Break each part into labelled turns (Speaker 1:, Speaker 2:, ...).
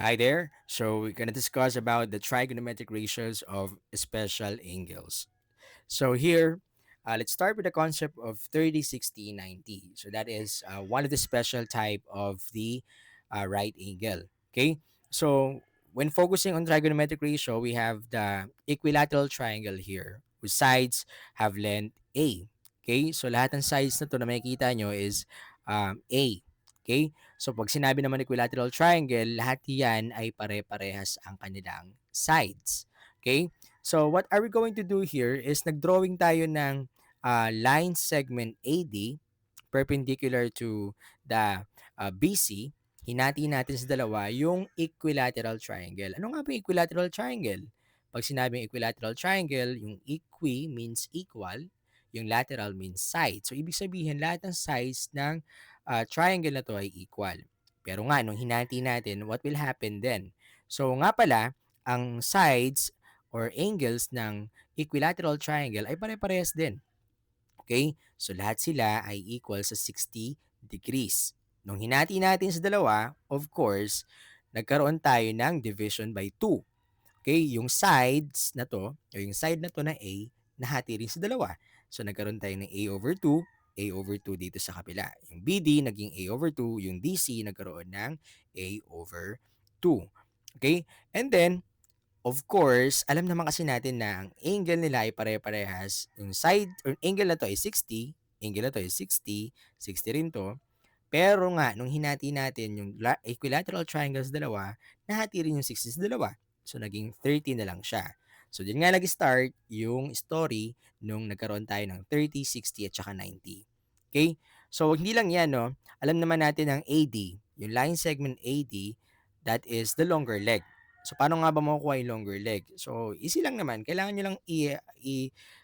Speaker 1: Hi there. So we're gonna discuss about the trigonometric ratios of special angles. So here, let's start with the concept of 30, 60, 90. So that is one of the special type of the right angle. Okay. So when focusing on trigonometric ratio, we have the equilateral triangle here whose sides have length A. Okay. So lahat ng sides na to na makikita nyo is A. Okay. So pag sinabi naman equilateral triangle, lahat yan ay pare-parehas ang kanilang sides. Okay. So what are we going to do here is nagdrawing tayo ng line segment AD perpendicular to the BC. Hinati natin sa dalawa yung equilateral triangle. Ano nga ba yung equilateral triangle? Pag sinabing equilateral triangle, yung equi means equal, yung lateral means side. So ibig sabihin lahat ng sides ng triangle na to ay equal. Pero nga, nung hinati natin, what will happen then? So nga pala, ang sides or angles ng equilateral triangle ay pare-parehas din. Okay? So lahat sila ay equal sa 60 degrees. Nung hinati natin sa dalawa, of course, nagkaroon tayo ng division by 2. Okay? Yung sides na to, o yung side na to na A, nahati rin sa dalawa. So nagkaroon tayo ng A over 2, A over 2 dito sa kabila. Yung BD naging A over 2, yung DC nagkaroon ng A over 2. Okay? And then, of course, alam naman kasi natin na ang angle nila ay pare-parehas. Yung side or angle na to ay 60, angle na to ay 60, 60 rin to. Pero nga, nung hinati natin yung equilateral triangle sa dalawa, nahati rin yung 60 sa dalawa. So, naging 30 na lang siya. So, din nga nag-start yung story nung nagkaroon tayo ng 30, 60, at saka 90. Okay? So, hindi lang yan, no? Alam naman natin ang AD, yung line segment AD, that is the longer leg. So, paano nga ba makukuha yung longer leg? So, easy lang naman. Kailangan nyo lang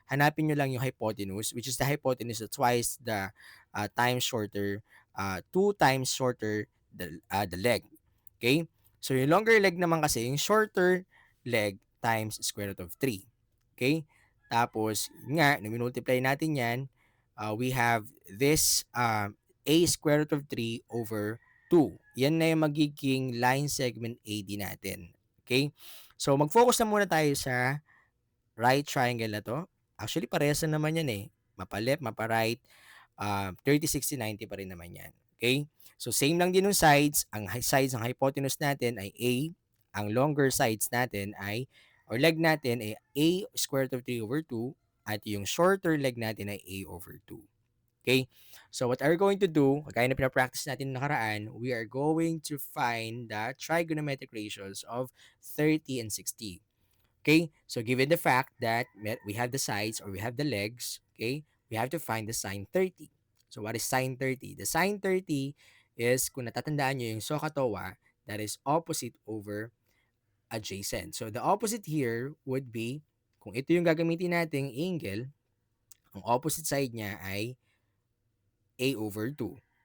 Speaker 1: hanapin nyo lang yung hypotenuse, which is the hypotenuse is twice the time shorter, two times shorter the leg. Okay? So, yung longer leg naman kasi, yung shorter leg times square root of 3. Okay? Tapos, yun nga, nag-multiply natin yan, we have this a square root of 3 over 2. Yan na yung magiging line segment AD natin. Okay? So, mag-focus na muna tayo sa right triangle na to. Actually, parehas na naman yan eh. Mapa-left, mapa-right, 30, 60, 90 pa rin naman yan. Okay? So, same lang din yung sides. Ang sides ng hypotenuse natin ay A. Ang longer sides natin ay, or leg natin ay A square root of 3 over 2. At yung shorter leg natin ay A over 2. Okay? So what are we going to do? Kagaya na pinapractice natin nakaraan, we are going to find the trigonometric ratios of 30 and 60. Okay? So given the fact that we have the sides or we have the legs, okay, we have to find the sine 30. So what is sine 30? The sine 30 is, kung natatandaan nyo yung SOHCAHTOA, that is opposite over adjacent. So the opposite here would be, kung ito yung gagamitin nating angle, ang opposite side niya ay A over 2.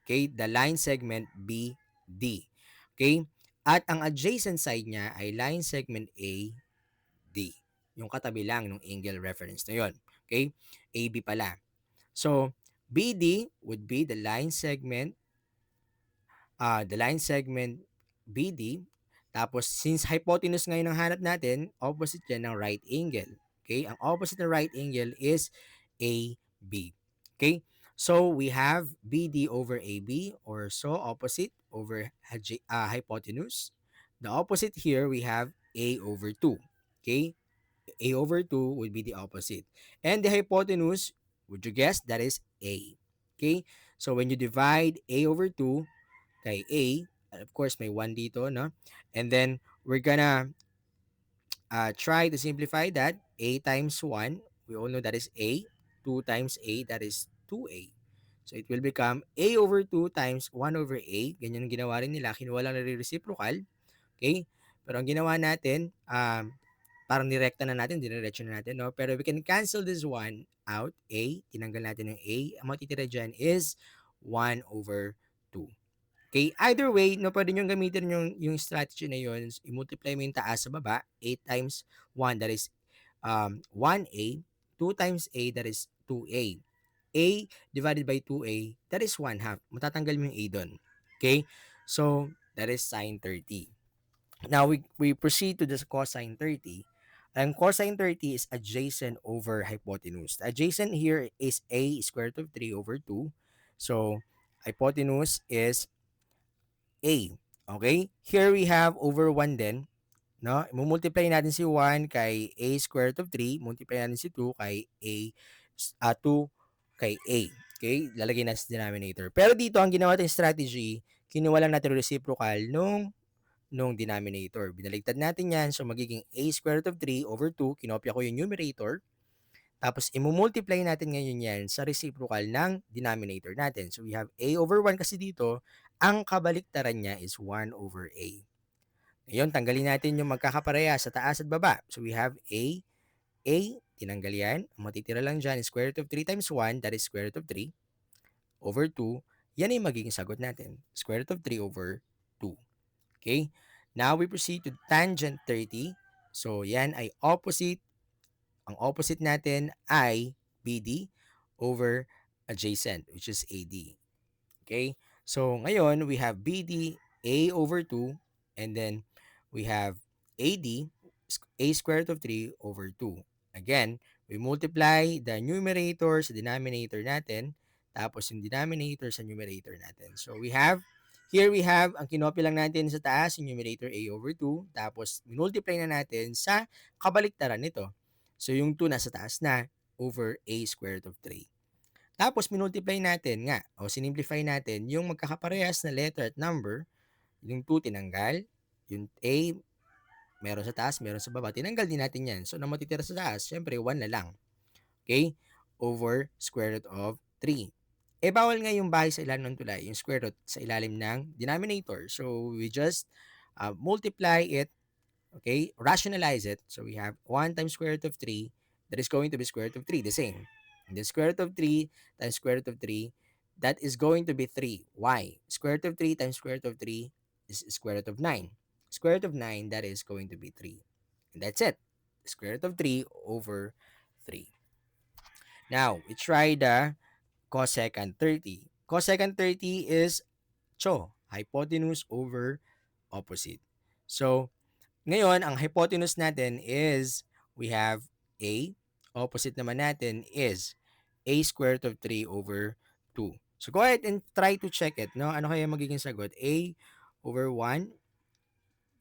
Speaker 1: Okay? The line segment BD. Okay? At ang adjacent side niya ay line segment AD. Yung katabi lang ng angle reference na yon. Okay? AB pala. So, BD would be the line segment BD. Tapos, since hypotenuse ngayon ang hanap natin, opposite yan ng right angle. Okay? Ang opposite ng right angle is AB. Okay? So, we have BD over AB, or so opposite over hypotenuse. The opposite here, we have A over 2. Okay? A over 2 would be the opposite. And the hypotenuse, would you guess, that is A. Okay? So, when you divide A over 2 kay A, of course, may 1 dito, no? And then, we're gonna try to simplify that. A times 1, we all know that is A. 2 times A, that is 2A. So, it will become A over 2 times 1 over A. Ganyan ang ginawa rin nila. Kinuha lang na reciprocal. Okay? Pero ang ginawa natin, parang direkta na natin, diniretso na natin, no? Pero we can cancel this one out. A, tinanggal natin yung A. Ang matitira dyan is 1 over 2. Okay, either way, no, pwede nyo gamitin yung strategy na yun. I-multiply mo yung taas sa baba. 8 times 1, that is 1A. 2 times A, that is 2A. A divided by 2A, that is 1 half. Matatanggal mo yung A doon. Okay? So, that is sine 30. Now we proceed to the cosine 30. And cosine 30 is adjacent over hypotenuse. The adjacent here is a square root of 3 over 2. So hypotenuse is a. Okay? Here we have over 1 din. No? Multiply natin si 1 kay a square root of 3. Multiply natin si 2 kay a 2 kay a. Okay? Lalagay natin sa denominator. Pero dito, ang ginawa natin strategy, kinuha lang natin reciprocal nung denominator. Binaligtad natin yan. So, magiging a square root of 3 over 2. Kinopya ko yung numerator. Tapos, imumultiply natin ngayon yan sa reciprocal ng denominator natin. So, we have a over 1 kasi dito, ang kabaliktaran niya is 1 over a. Ngayon, tanggalin natin yung magkakapareha sa taas at baba. So, we have a, tinanggal yan. Ang matitira lang dyan is square root of 3 times 1, that is square root of 3, over 2. Yan ay magiging sagot natin. Square root of 3 over 2. Okay? Now, we proceed to tangent 30. So, yan ay opposite. Ang opposite natin ay BD over adjacent, which is AD. Okay? So, ngayon, we have BD, A over 2, and then we have AD, A squared of 3 over 2. Again, we multiply the numerator sa denominator natin, tapos yung denominator sa numerator natin. So, here we have, ang kinopy lang natin sa taas, yung numerator A over 2, tapos multiply na natin sa kabaliktaran nito. So, yung 2 nasa taas na, over A squared of 3. Tapos minultiply natin nga o sinimplify natin yung magkakaparehas na letter at number, yung 2 tinanggal, yung A meron sa taas, meron sa baba, tinanggal din natin yan. So, na matitira sa taas, syempre 1 na lang. Okay? Over square root of 3. Eh, bawal nga yung bahay sa ilalim ng tulay, yung square root sa ilalim ng denominator. So, we just multiply it. Okay? Rationalize it. So, we have 1 times square root of 3. That is going to be square root of 3. The same. And then square root of 3 times square root of 3. That is going to be 3. Why? Square root of 3 times square root of 3 is square root of 9. Square root of 9, that is going to be 3. And that's it. Square root of 3 over 3. Now, we try the cosecant 30. Cosecant 30 is CHO, hypotenuse over opposite. So, ngayon, ang hypotenuse natin is, we have A. Opposite naman natin is A squared of 3 over 2. So, go ahead and try to check it. No? Ano kaya magiging sagot? A over 1.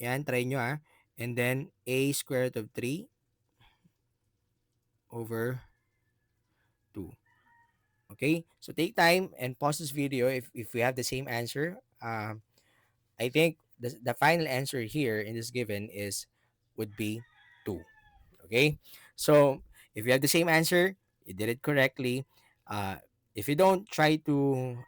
Speaker 1: Yan, try nyo ah. And then, A squared of 3 over 2. Okay? So, take time and pause this video if we have the same answer. I think the final answer here in this given would be 2. Okay? So, if you have the same answer, you did it correctly. If you don't, try to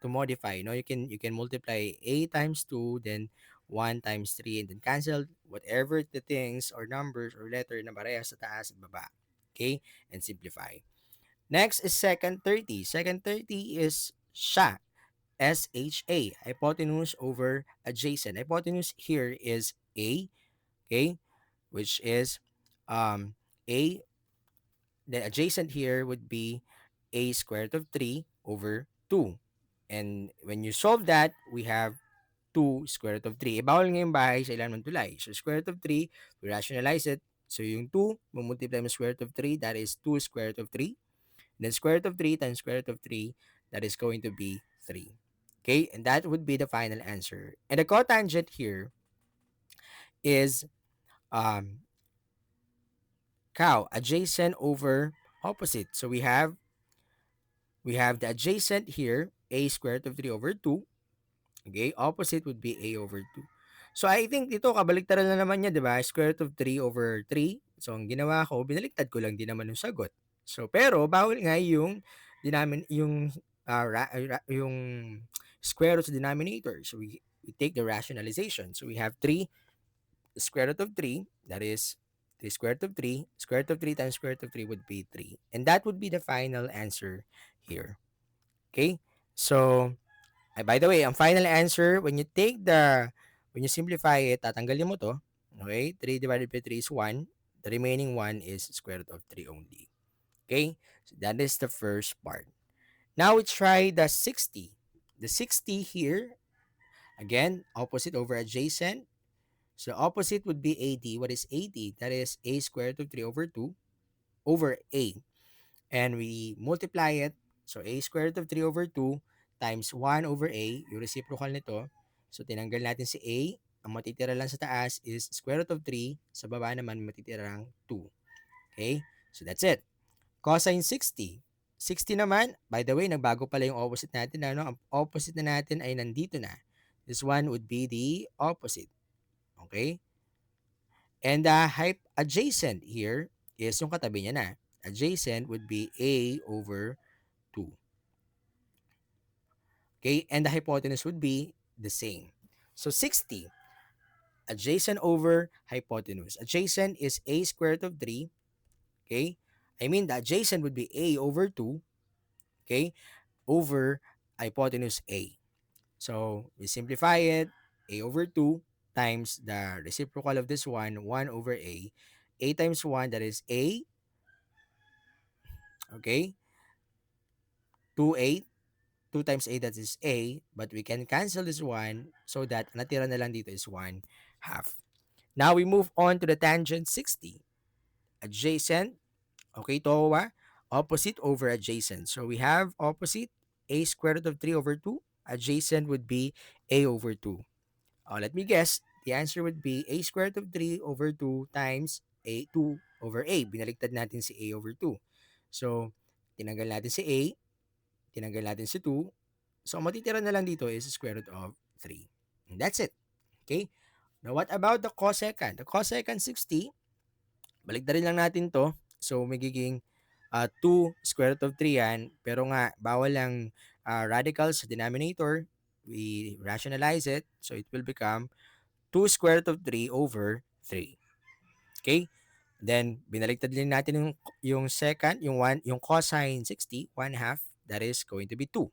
Speaker 1: modify. You can multiply a times 2, then 1 times 3, and then cancel whatever the things or numbers or letter na parehas sa taas at baba. Okay? And simplify. Next is second 30. Second 30 is SHA. SHA. Hypotenuse over adjacent. Hypotenuse here is A. Okay? Which is A. The adjacent here would be A squared of 3 over 2. And when you solve that, we have 2 square root of 3. Bawal nga yung bahay sa ilalim ng tulay. So, square root of 3, we rationalize it. So, yung 2, mamultiply mo square root of 3, that is 2 square root of 3. Then, square root of 3 times square root of 3, that is going to be 3. Okay? And that would be the final answer. And the cotangent here is adjacent over opposite. So, we have the adjacent here, a square root of 3 over 2. Okay? Opposite would be a over 2. So, I think dito kabaliktaran na naman niya, 'di ba? Square root of 3 over 3. So, ang ginawa ko, binaliktad ko lang din naman yung sagot. So, pero bawal nga yung yung square root sa denominator. So, we take the rationalization. So, we have 3 square root of 3, that is 3 square root of 3. Square root of 3 times square root of 3 would be 3. And that would be the final answer here. Okay? So, by the way, ang final answer, when you simplify it, tatanggalin mo to. Okay? 3 divided by 3 is 1. The remaining 1 is square root of 3 only. Okay? So, that is the first part. Now, we try the 60. The 60 here, again, opposite over adjacent. So opposite would be AD. What is AD? That is a square root of 3 over 2 over a. And we multiply it. So a square root of 3 over 2 times 1 over a, yung reciprocal nito. So tinanggal natin si a. Ang matitira lang sa taas is square root of 3. Sa baba naman matitirang 2. Okay? So that's it. Cosine 60. 60 naman, by the way, nagbago pala yung opposite natin. Ano? Ang opposite na natin ay nandito na. This one would be the opposite. Okay? And the adjacent here is yung katabi niya na. Adjacent would be a over 2. Okay? And the hypotenuse would be the same. So 60, adjacent over hypotenuse. Adjacent is a squared root of 3. Okay? I mean, the adjacent would be a over 2. Okay? Over hypotenuse a. So we simplify it. A over 2 times the reciprocal of this one, 1 over a. A times 1, that is a. Okay? 2a. 2 times a, that is a. But we can cancel this one so that natira na lang dito is 1 half. Now we move on to the tangent 60. Adjacent. Okay, TOA. Opposite over adjacent. So we have opposite, a square root of 3 over 2. Adjacent would be a over 2. Let me guess. The answer would be a square root of 3 over 2 times a 2 over a. Binaliktad natin si a over 2. So, tinanggal natin si a, tinanggal natin si 2. So, ang matitira na lang dito is square root of 3. And that's it. Okay? Now, what about the cosecant? The cosecant 60, baliktarin lang natin to. So, magiging 2 square root of 3 yan. Pero nga, bawal lang radicals sa denominator. We rationalize it. So, it will become 2 square root of 3 over 3. Okay? Then, binaliktad din natin yung second, yung cosine 60, 1 half, that is going to be 2.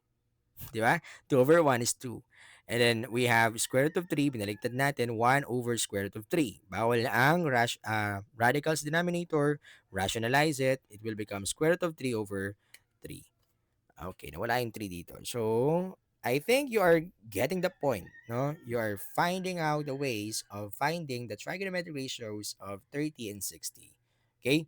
Speaker 1: Di ba? 2 over 1 is 2. And then, we have square root of 3, binaliktad natin, 1 over square root of 3. Bawal ang radicals denominator, rationalize it, it will become square root of 3 over 3. Okay, nawala yung 3 dito. So, I think you are getting the point, no? You are finding out the ways of finding the trigonometric ratios of 30 and 60. Okay?